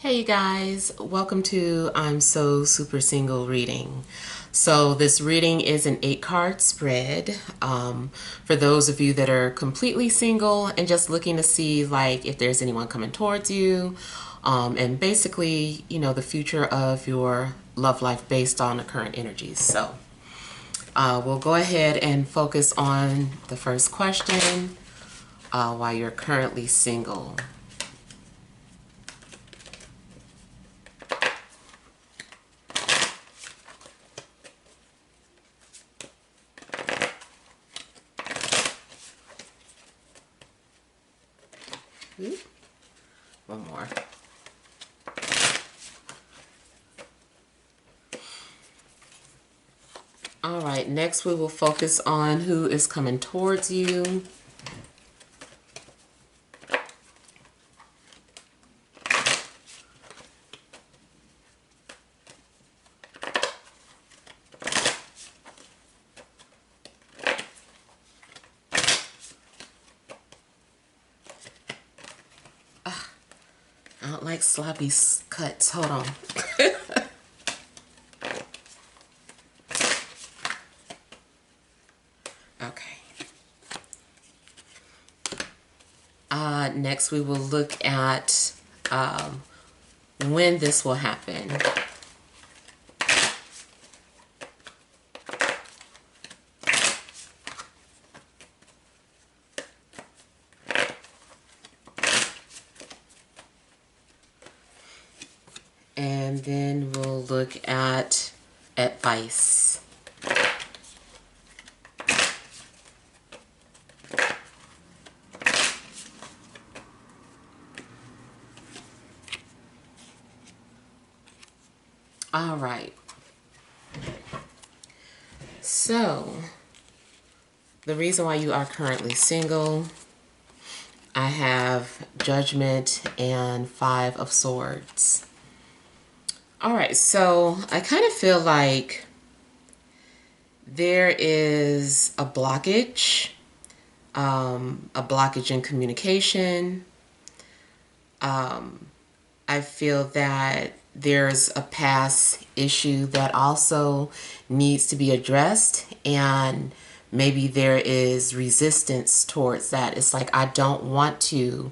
Hey you guys, welcome to I'm So Super Single reading. So this reading is an 8-card spread for those of you that are completely single and just looking to see like if there's anyone coming towards you, and basically, you know, the future of your love life based on the current energies. So we'll go ahead and focus on the first question, why you're currently single. One more. All right, next we will focus on who is coming towards you. I don't like sloppy cuts. Hold on. Okay. Next we will look at when this will happen. And then we'll look at advice. All right. So, the reason why you are currently single, I have Judgment and 5 of Swords. All right, so I kind of feel like there is a blockage in communication. I feel that there's a past issue that also needs to be addressed, and maybe there is resistance towards that. It's like, I don't want to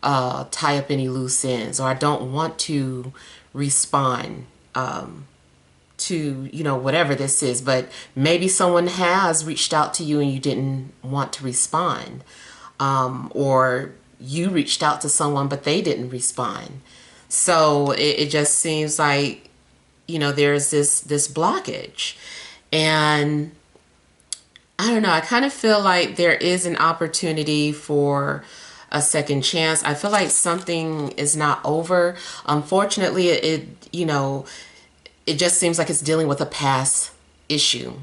tie up any loose ends, or I don't want to respond to, you know, whatever this is, but maybe someone has reached out to you and you didn't want to respond, or you reached out to someone but they didn't respond. So it just seems like, you know, there's this blockage, and I don't know, I kind of feel like there is an opportunity for a second chance. I feel like something is not over. Unfortunately, it you know, it just seems like it's dealing with a past issue,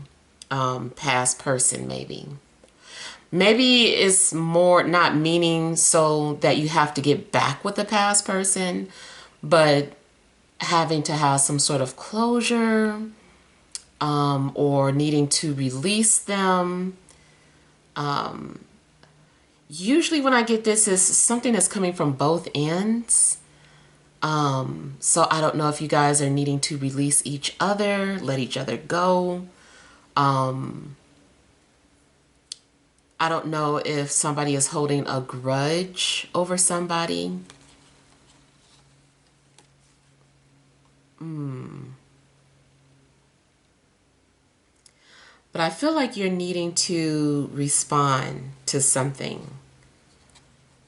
past person maybe. Maybe it's more not meaning so that you have to get back with the past person, but having to have some sort of closure, or needing to release them. Usually when I get this, is something that's coming from both ends. So I don't know if you guys are needing to release each other, let each other go. I don't know if somebody is holding a grudge over somebody. But I feel like you're needing to respond to something.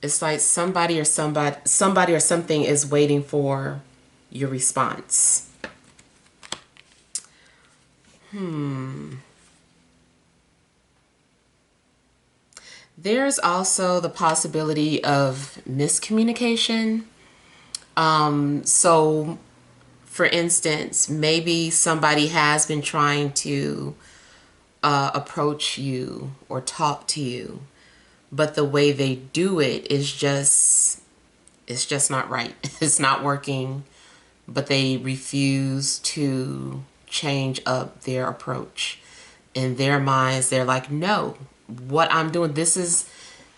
It's like somebody or something is waiting for your response. There's also the possibility of miscommunication. So for instance, maybe somebody has been trying to approach you or talk to you, but the way they do it is it's just not right. It's not working, but they refuse to change up their approach. In their minds, they're like, no, what I'm doing, this is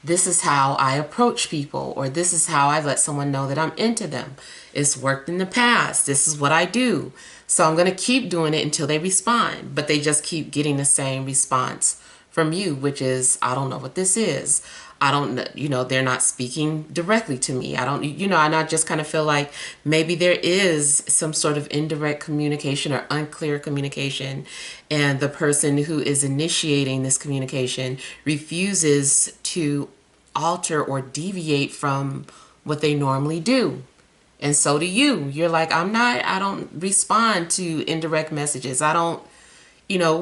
this is how I approach people, or this is how I let someone know that I'm into them. It's worked in the past. This is what I do. So I'm going to keep doing it until they respond. But they just keep getting the same response from you, which is, I don't know what this is. I don't know, they're not speaking directly to me. I don't, and I just kind of feel like maybe there is some sort of indirect communication or unclear communication, and the person who is initiating this communication refuses to alter or deviate from what they normally do. And so do you. You're like, I don't respond to indirect messages. I don't,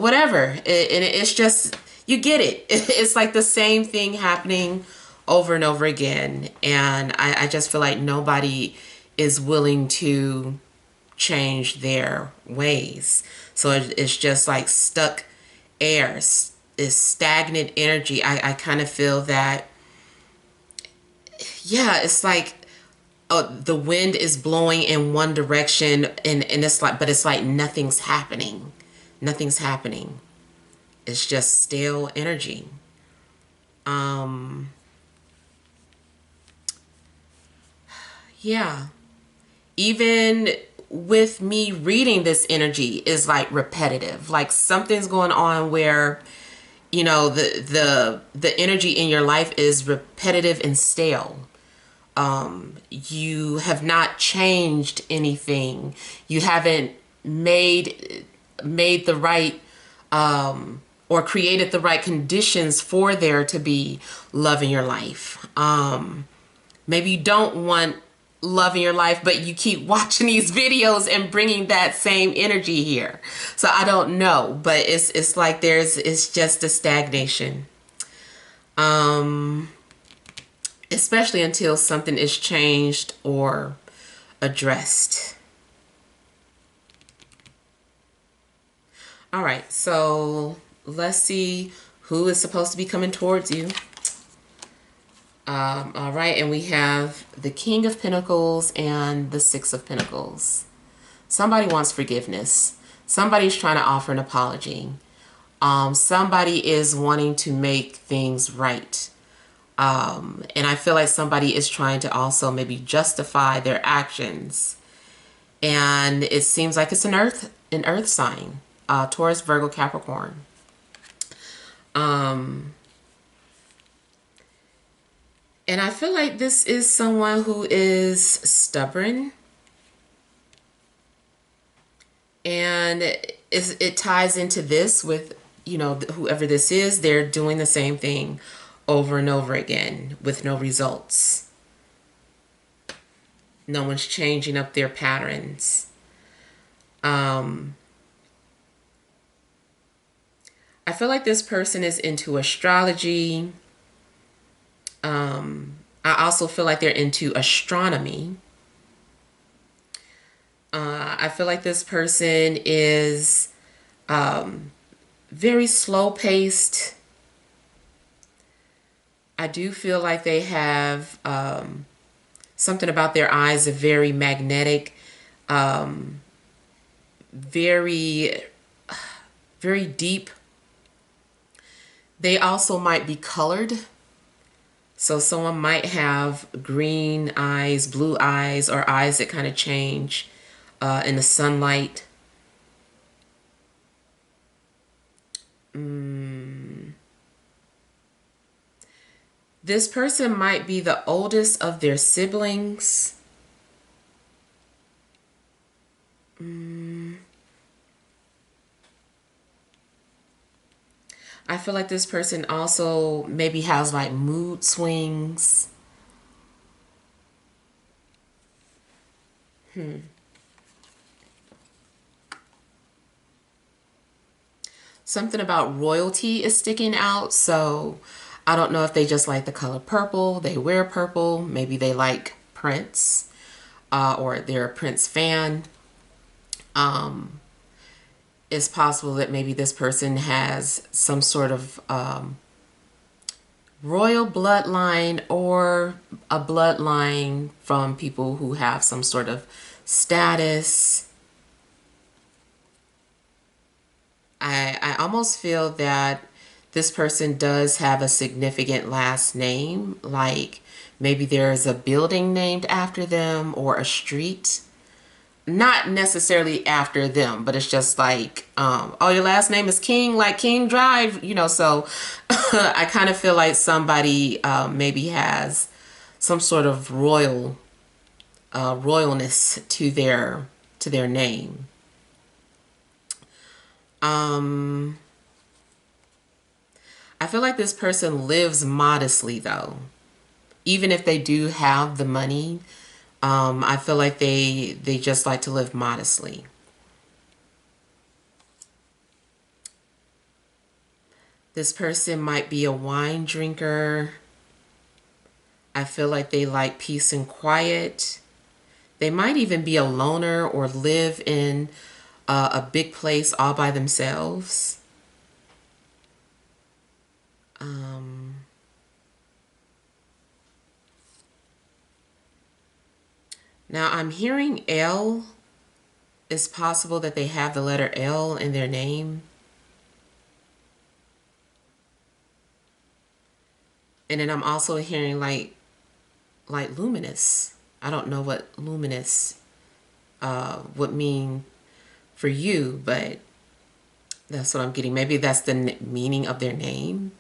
whatever. And it's just, you get it. It's like the same thing happening over and over again. And I just feel like nobody is willing to change their ways. So it's just like stuck air, it's stagnant energy. I kind of feel that, yeah, it's like, the wind is blowing in one direction, and it's like, but it's like nothing's happening. Nothing's happening. It's just stale energy. Yeah. Even with me reading this energy is like repetitive. Like something's going on where, the energy in your life is repetitive and stale. You have not changed anything. You haven't made the right, or created the right conditions for there to be love in your life. Maybe you don't want love in your life, but you keep watching these videos and bringing that same energy here. So I don't know, but it's like it's just a stagnation. Especially until something is changed or addressed. All right, so let's see who is supposed to be coming towards you. All right, and we have the King of Pentacles and the Six of Pentacles. Somebody wants forgiveness. Somebody's trying to offer an apology. Somebody is wanting to make things right. And I feel like somebody is trying to also maybe justify their actions. And it seems like it's an earth sign. Taurus, Virgo, Capricorn. And I feel like this is someone who is stubborn. And it ties into this with, whoever this is, they're doing the same thing over and over again with no results. No one's changing up their patterns. I feel like this person is into astrology. I also feel like they're into astronomy. I feel like this person is very slow-paced. I do feel like they have something about their eyes, are very magnetic, very, very deep. They also might be colored. So someone might have green eyes, blue eyes, or eyes that kind of change in the sunlight. This person might be the oldest of their siblings. I feel like this person also maybe has like mood swings. Something about royalty is sticking out. So I don't know if they just like the color purple. They wear purple. Maybe they like Prince, or they're a Prince fan. It's possible that maybe this person has some sort of royal bloodline, or a bloodline from people who have some sort of status. I almost feel that this person does have a significant last name, like maybe there's a building named after them or a street. Not necessarily after them, but it's just like, oh, your last name is King, like King Drive, you know. So I kind of feel like somebody maybe has some sort of royalness to their name. I feel like this person lives modestly though. Even if they do have the money, I feel like they just like to live modestly. This person might be a wine drinker. I feel like they like peace and quiet. They might even be a loner or live in a big place all by themselves. Now I'm hearing L. It's possible that they have the letter L in their name. And then I'm also hearing like luminous. I don't know what luminous would mean for you, but that's what I'm getting. Maybe that's the meaning of their name.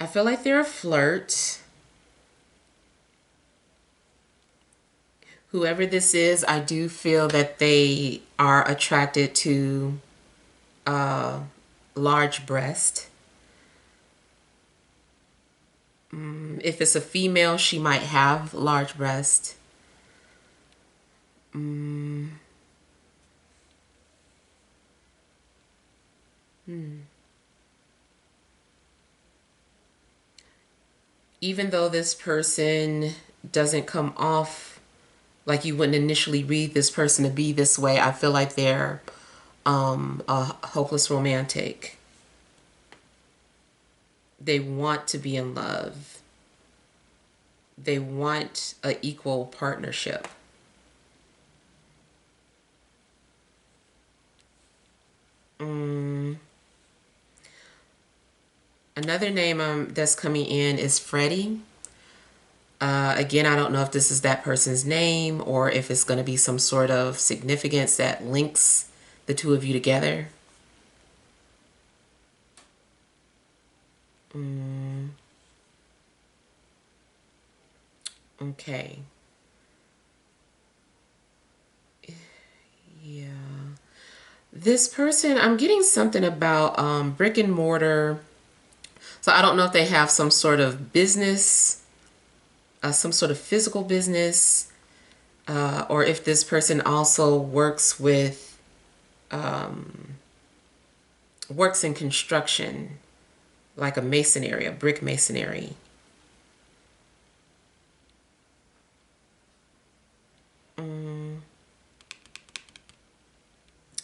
I feel like they're a flirt. Whoever this is, I do feel that they are attracted to large breast. If it's a female, she might have large breast. Even though this person doesn't come off like you wouldn't initially read this person to be this way, I feel like they're a hopeless romantic. They want to be in love. They want an equal partnership. Another name that's coming in is Freddie. Again, I don't know if this is that person's name or if it's going to be some sort of significance that links the two of you together. Okay. Yeah. This person, I'm getting something about brick and mortar. So I don't know if they have some sort of business, some sort of physical business, or if this person also works with, works in construction, like a masonry, a brick masonry.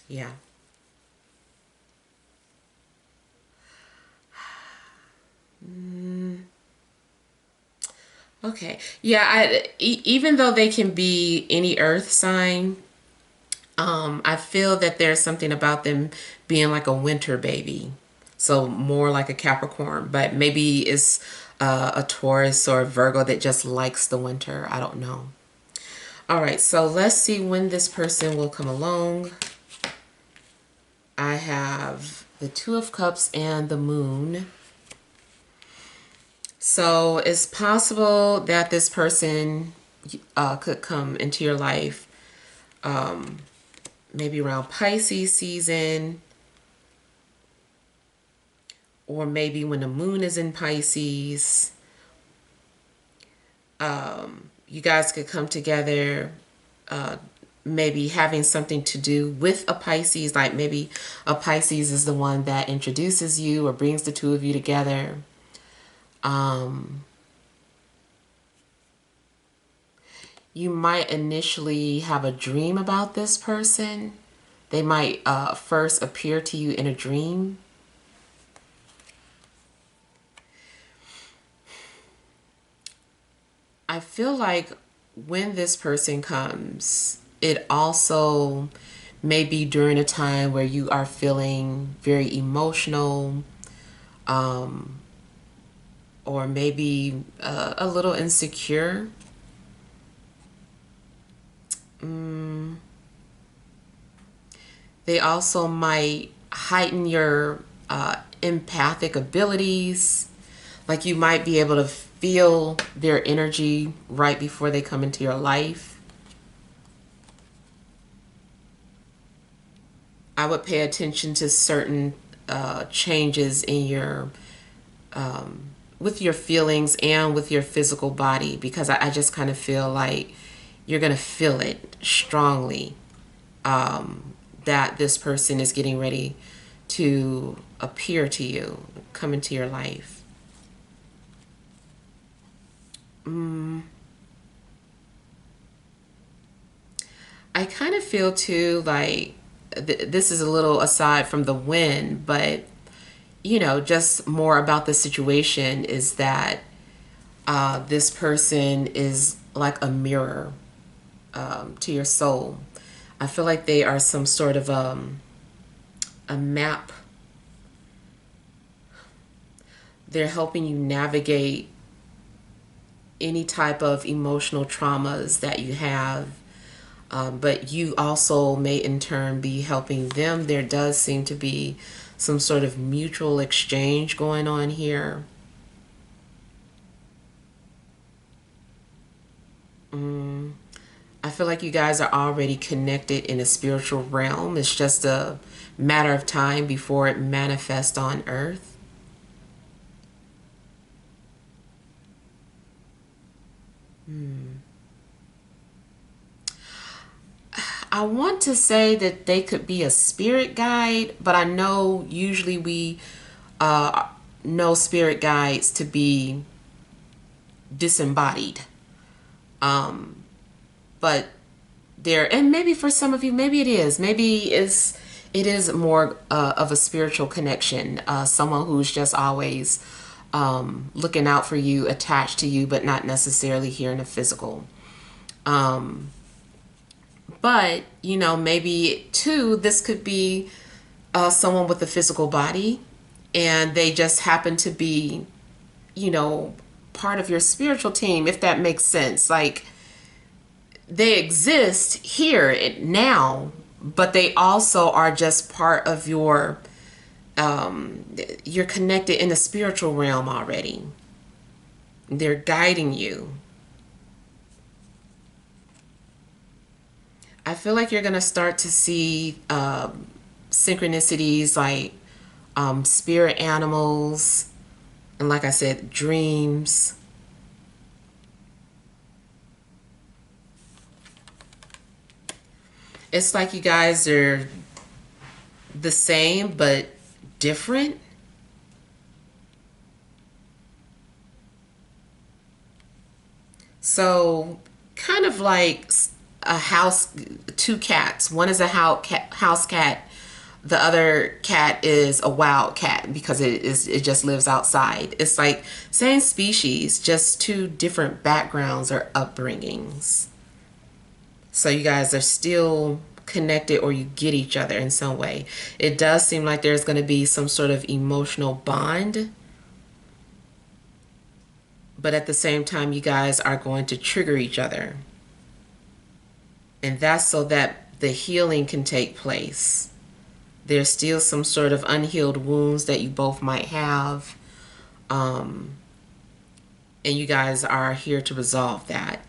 Yeah. Okay. Yeah, even though they can be any earth sign, I feel that there's something about them being like a winter baby. So more like a Capricorn, but maybe it's a Taurus or a Virgo that just likes the winter. I don't know. All right, so let's see when this person will come along. I have the Two of Cups and the Moon. So it's possible that this person could come into your life maybe around Pisces season, or maybe when the moon is in Pisces. You guys could come together, maybe having something to do with a Pisces, like maybe a Pisces is the one that introduces you or brings the two of you together. You might initially have a dream about this person. They might first appear to you in a dream. I feel like when this person comes, it also may be during a time where you are feeling very emotional, um, or maybe a little insecure. Mm, they also might heighten your empathic abilities. Like you might be able to feel their energy right before they come into your life. I would pay attention to certain changes in your with your feelings and with your physical body, because I just kind of feel like you're gonna feel it strongly, that this person is getting ready to appear to you, come into your life. Mm, I kind of feel too like this is a little aside from the win, but just more about the situation is that this person is like a mirror to your soul. I feel like they are some sort of a map. They're helping you navigate any type of emotional traumas that you have. But you also may in turn be helping them. There does seem to be some sort of mutual exchange going on here. Mm, I feel like you guys are already connected in a spiritual realm. It's just a matter of time before it manifests on earth. Hmm. I want to say that they could be a spirit guide, but I know usually we uh, know spirit guides to be disembodied. Um, but there, and maybe for some of you, maybe it is. Maybe it is more of a spiritual connection. Someone who's just always looking out for you, attached to you, but not necessarily here in the physical. Um, but maybe too, this could be someone with a physical body, and they just happen to be, you know, part of your spiritual team, if that makes sense. Like they exist here now, but they also are just part of your. You're connected in the spiritual realm already. They're guiding you. I feel like you're gonna start to see synchronicities like spirit animals, and like I said, dreams. It's like you guys are the same but different. So, kind of like a house, two cats. One is a house cat. The other cat is a wild cat because it just lives outside. It's like same species, just two different backgrounds or upbringings. So you guys are still connected, or you get each other in some way. It does seem like there's going to be some sort of emotional bond, but at the same time, you guys are going to trigger each other. And that's so that the healing can take place. There's still some sort of unhealed wounds that you both might have. Um, and you guys are here to resolve that.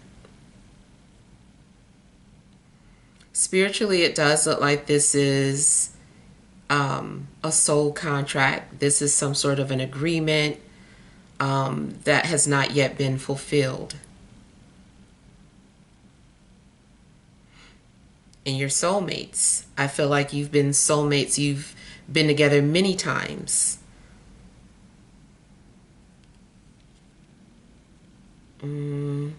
Spiritually, it does look like this is a soul contract. This is some sort of an agreement that has not yet been fulfilled. And your soulmates, I feel like you've been soulmates. You've been together many times. Mm.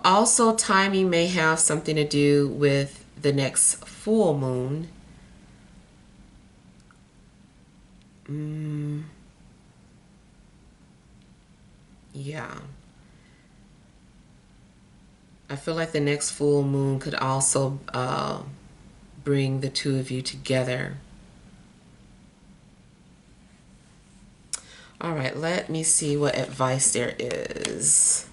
Also, timing may have something to do with the next full moon. Mm. Yeah. I feel like the next full moon could also bring the two of you together. All right, let me see what advice there is.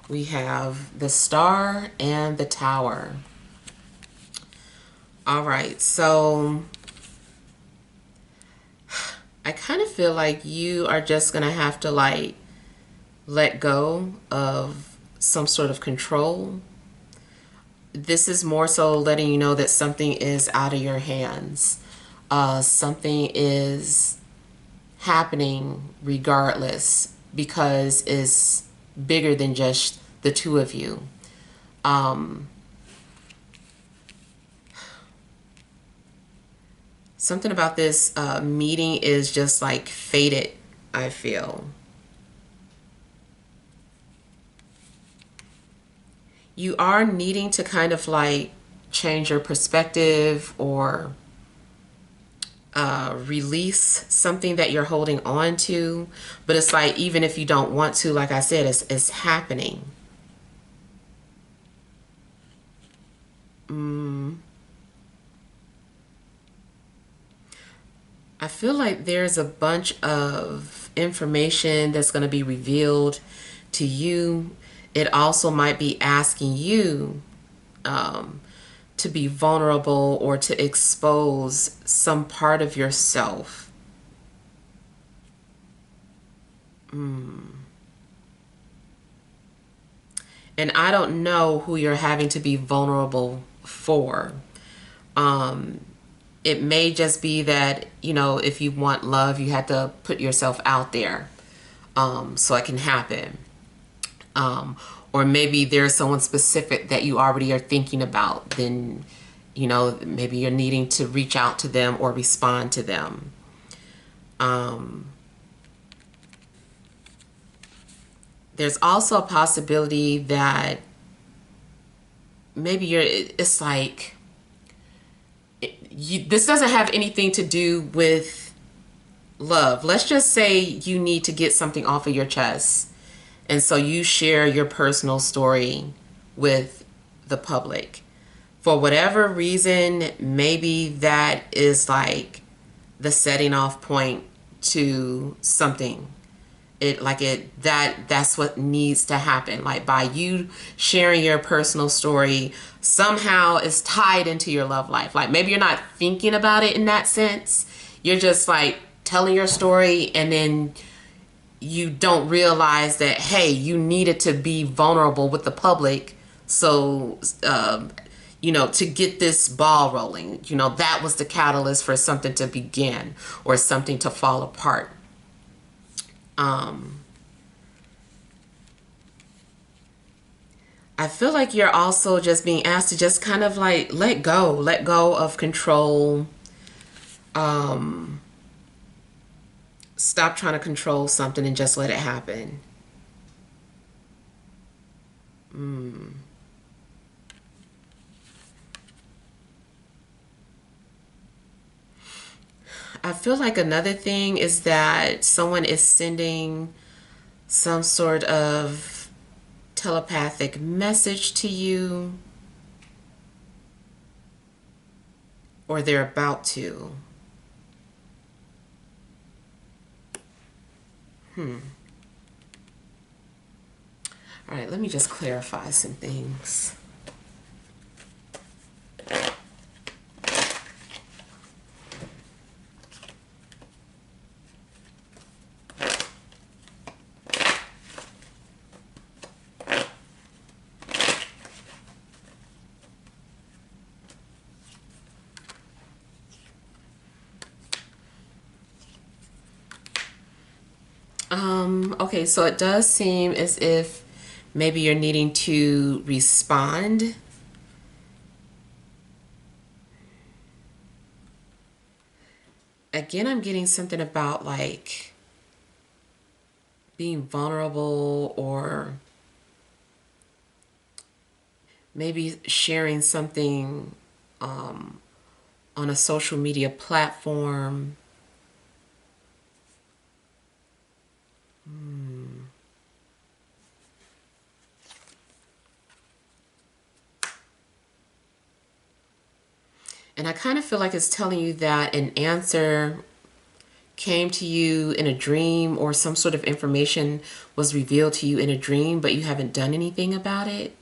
We have the Star and the Tower. All right, so I kind of feel like you are just going to have to like let go of some sort of control. This is more so letting you know that something is out of your hands. Something is happening regardless because it's bigger than just the two of you. Something about this meeting is just like fated, I feel. You are needing to kind of like change your perspective or release something that you're holding on to. But it's like, even if you don't want to, like I said, it's happening. I feel like there's a bunch of information that's going to be revealed to you. It also might be asking you to be vulnerable or to expose some part of yourself. And I don't know who you're having to be vulnerable for. It may just be that, you know, if you want love, you have to put yourself out there so it can happen. Or maybe there's someone specific that you already are thinking about, then, you know, maybe you're needing to reach out to them or respond to them. There's also a possibility that maybe it's like, this doesn't have anything to do with love. Let's just say you need to get something off of your chest. And so you share your personal story with the public. For whatever reason, maybe that is like the setting off point to something. That's what needs to happen. Like, by you sharing your personal story, somehow is tied into your love life. Like, maybe you're not thinking about it in that sense. You're just like telling your story, and then you don't realize that, hey, you needed to be vulnerable with the public. So you know, to get this ball rolling, you know, that was the catalyst for something to begin or something to fall apart. I feel like you're also just being asked to just kind of like let go of control. Stop trying to control something and just let it happen. I feel like another thing is that someone is sending some sort of telepathic message to you, or they're about to. All right, let me just clarify some things. Okay, so it does seem as if maybe you're needing to respond. Again, I'm getting something about like being vulnerable, or maybe sharing something on a social media platform. And I kind of feel like it's telling you that an answer came to you in a dream, or some sort of information was revealed to you in a dream, but you haven't done anything about it.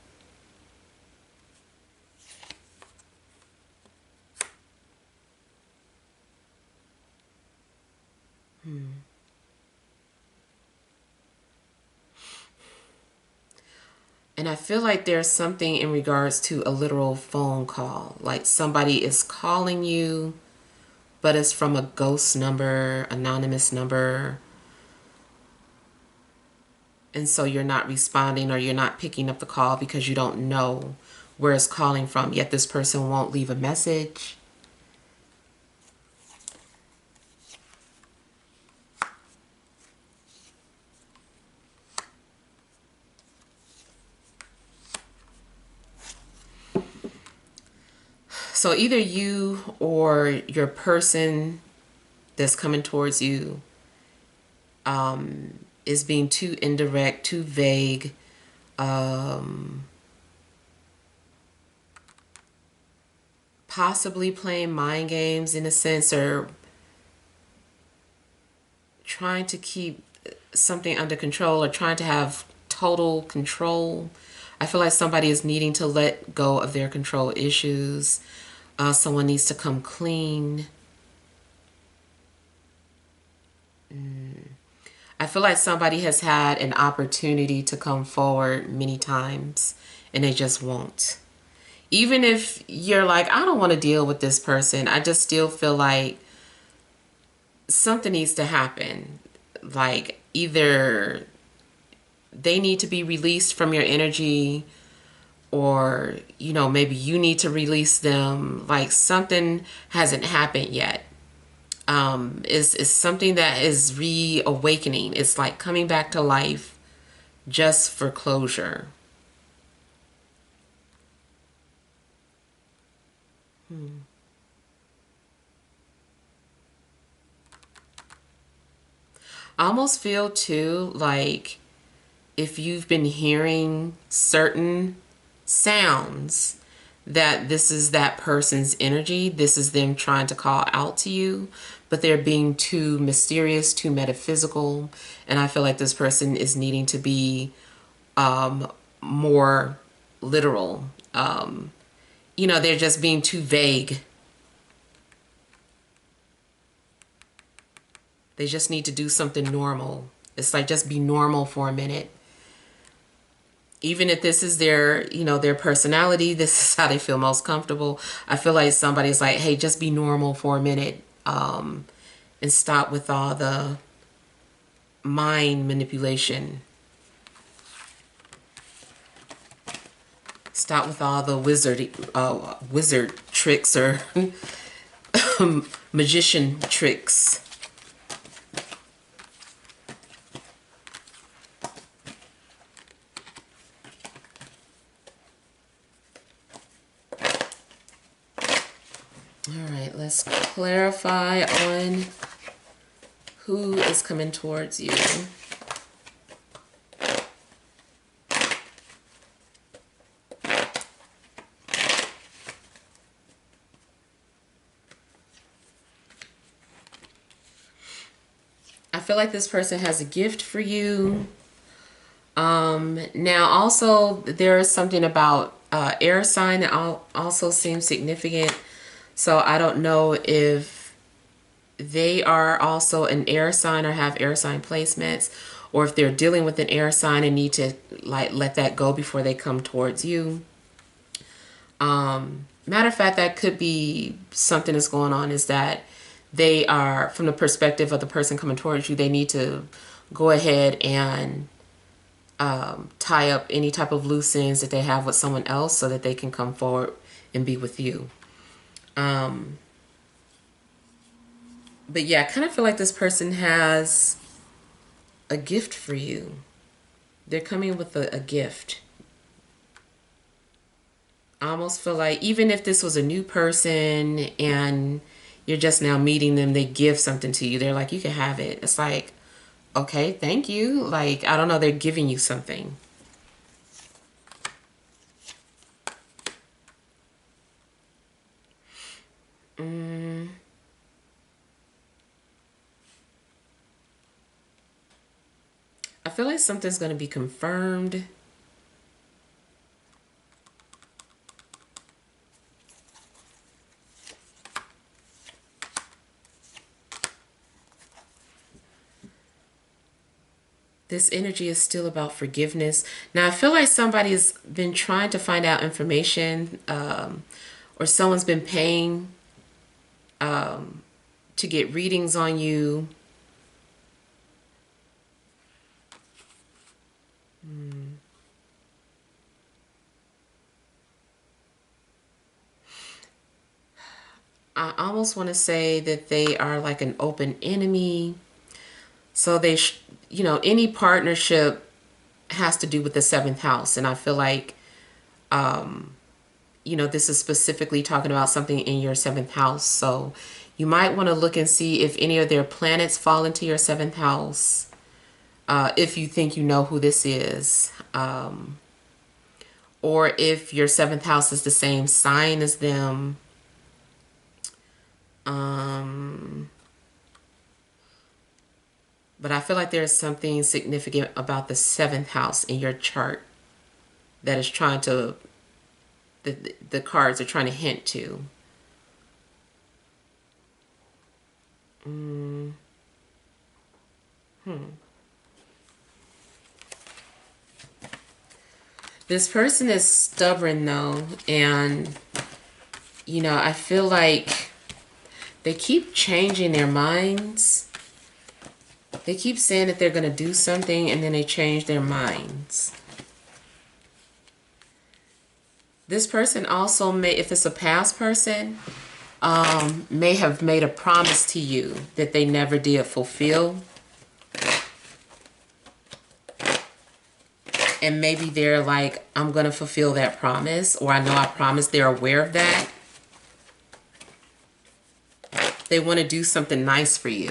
And I feel like there's something in regards to a literal phone call. Like somebody is calling you, but it's from a ghost number, anonymous number. And so you're not responding, or you're not picking up the call because you don't know where it's calling from. Yet this person won't leave a message. So either you or your person that's coming towards you is being too indirect, too vague, possibly playing mind games in a sense, or trying to keep something under control, or trying to have total control. I feel like somebody is needing to let go of their control issues. Someone needs to come clean. I feel like somebody has had an opportunity to come forward many times and they just won't. Even if you're like, I don't want to deal with this person, I just still feel like something needs to happen. Like either they need to be released from your energy, or, you know, maybe you need to release them. Like something hasn't happened yet. Is something that is reawakening. It's like coming back to life just for closure. I almost feel too like if you've been hearing certain sounds, that this is that person's energy. This is them trying to call out to you, but they're being too mysterious, too metaphysical. And I feel like this person is needing to be more literal. You know, they're just being too vague. They just need to do something normal. It's like, just be normal for a minute. Even if this is their, you know, their personality, this is how they feel most comfortable. I feel like somebody's like, hey, just be normal for a minute, and stop with all the mind manipulation. Stop with all the wizard tricks, or magician tricks. All right, let's clarify on who is coming towards you. I feel like this person has a gift for you. Now also there is something about air sign that also seems significant. So I don't know if they are also an air sign or have air sign placements, or if they're dealing with an air sign and need to like let that go before they come towards you. Matter of fact, that could be something that's going on, is that they are, from the perspective of the person coming towards you, they need to go ahead and tie up any type of loose ends that they have with someone else, so that they can come forward and be with you. But yeah, I kind of feel like this person has a gift for you. They're coming with a gift. I almost feel like even if this was a new person and you're just now meeting them, they give something to you. They're like, you can have it. It's like, okay, thank you. Like, I don't know, they're giving you something. Mm, I feel like something's going to be confirmed. This energy is still about forgiveness. Now, I feel like somebody's been trying to find out information, or someone's been paying to get readings on you. I almost want to say that they are like an open enemy. So any partnership has to do with the seventh house. And I feel like, this is specifically talking about something in your seventh house. So you might want to look and see if any of their planets fall into your seventh house. If you think you know who this is. Or if your seventh house is the same sign as them. But I feel like there's something significant about the seventh house in your chart that is trying to, the cards are trying to hint to. This person is stubborn though, and I feel like they keep changing their minds. They keep saying that they're going to do something and then they change their minds. This person also may, if it's a past person, may have made a promise to you that they never did fulfill. And maybe they're like, I'm going to fulfill that promise, or I know I promised. They're aware of that. They want to do something nice for you.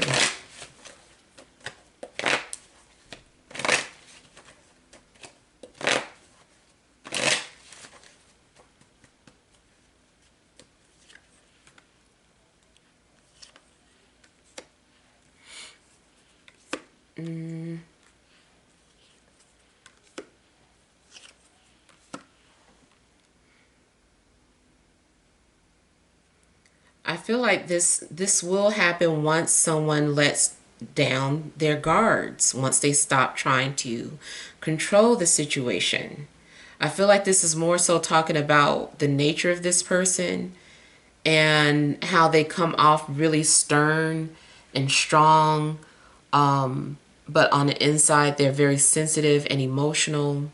I feel like this will happen once someone lets down their guards, once they stop trying to control the situation. I feel like this is more so talking about the nature of this person and how they come off really stern and strong, but on the inside they're very sensitive and emotional.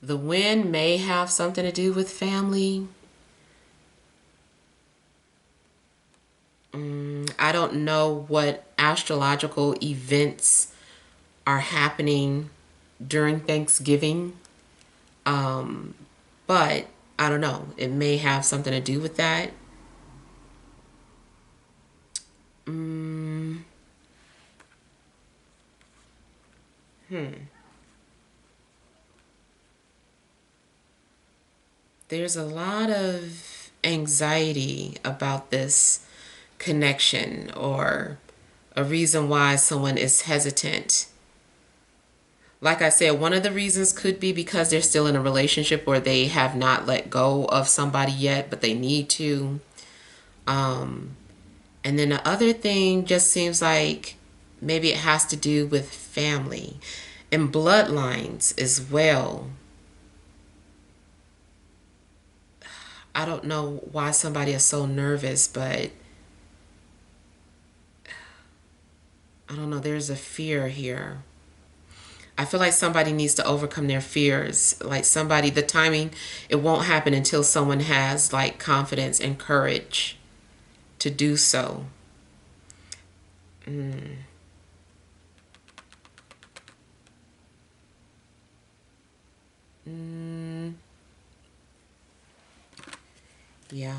The wind may have something to do with family. I don't know what astrological events are happening during Thanksgiving, but I don't know. It may have something to do with that. There's a lot of anxiety about this connection, or a reason why someone is hesitant. Like I said, one of the reasons could be because they're still in a relationship or they have not let go of somebody yet, but they need to. And then the other thing just seems like maybe it has to do with family and bloodlines as well. I don't know why somebody is so nervous, but I don't know. There's a fear here. I feel like somebody needs to overcome their fears. Like somebody, the timing, it won't happen until someone has like confidence and courage to do so. Yeah.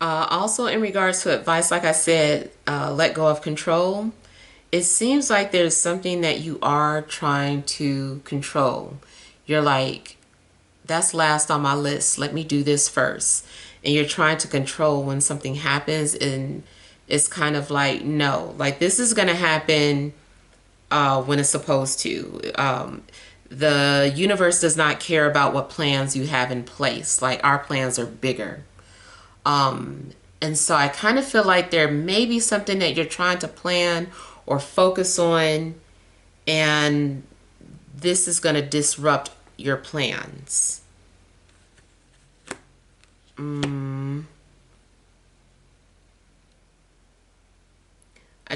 Also, in regards to advice, like I said, let go of control. It seems like there's something that you are trying to control. You're like, that's last on my list. Let me do this first. And you're trying to control when something happens, and it's kind of like, no, like this is going to happen when it's supposed to. The universe does not care about what plans you have in place. Like our plans are bigger. And so I kind of feel like there may be something that you're trying to plan or focus on, and this is going to disrupt your plans. I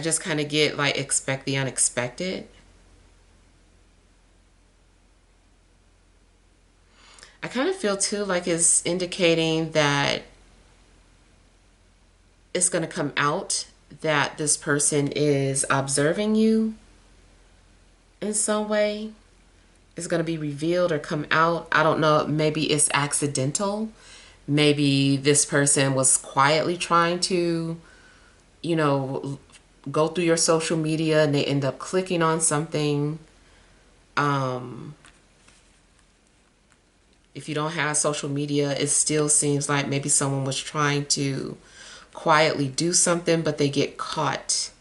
just kind of get like expect the unexpected. I kind of feel too like it's indicating that it's going to come out that this person is observing you in some way. It's going to be revealed or come out. I don't know. Maybe it's accidental. Maybe this person was quietly trying to, you know, go through your social media and they end up clicking on something. If you don't have social media, it still seems like maybe someone was trying to quietly do something, but they get caught.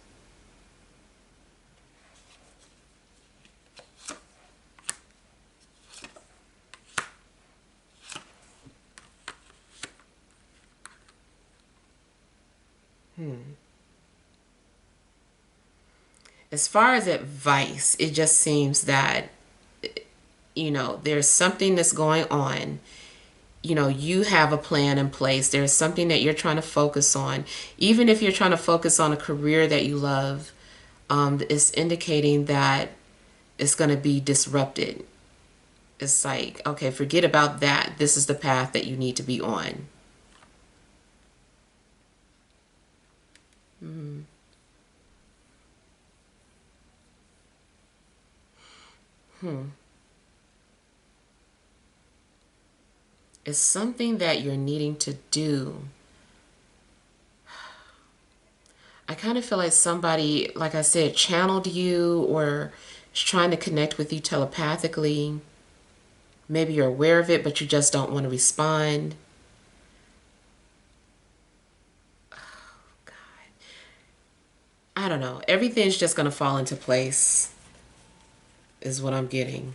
As far as advice, it just seems that, you know, there's something that's going on. You know, you have a plan in place. There's something that you're trying to focus on. Even if you're trying to focus on a career that you love, it's indicating that it's going to be disrupted. It's like, okay, forget about that. This is the path that you need to be on. It's something that you're needing to do. I kind of feel like somebody, like I said, channeled you or is trying to connect with you telepathically. Maybe you're aware of it, but you just don't want to respond. God. I don't know. Everything's just going to fall into place, is what I'm getting.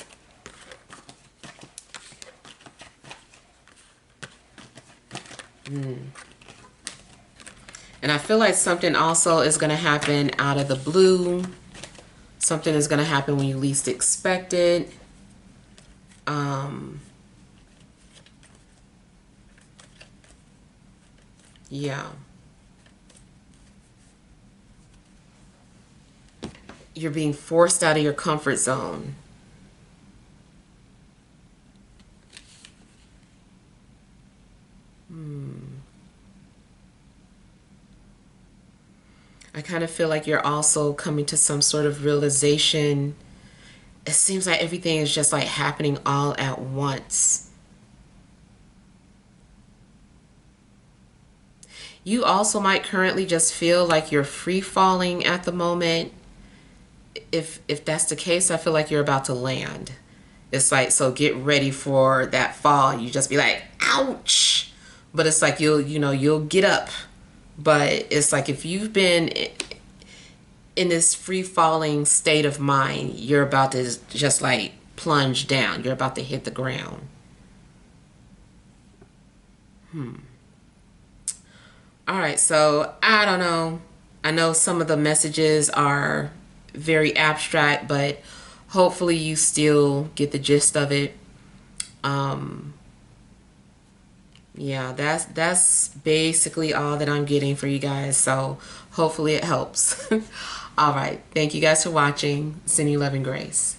And I feel like something also is going to happen out of the blue. Something is going to happen when you least expect it. Yeah. You're being forced out of your comfort zone. I kind of feel like you're also coming to some sort of realization. It seems like everything is just like happening all at once. You also might currently just feel like you're free falling at the moment. If that's the case, I feel like you're about to land. It's like, so get ready for that fall. You just be like, ouch. But it's like you'll get up. But it's like if you've been in this free falling state of mind, you're about to just like plunge down. You're about to hit the ground. All right, so I don't know. I know some of the messages are very abstract, but hopefully you still get the gist of it. Yeah, that's basically all that I'm getting for you guys. So hopefully it helps. All right. Thank you guys for watching. Sending love and grace.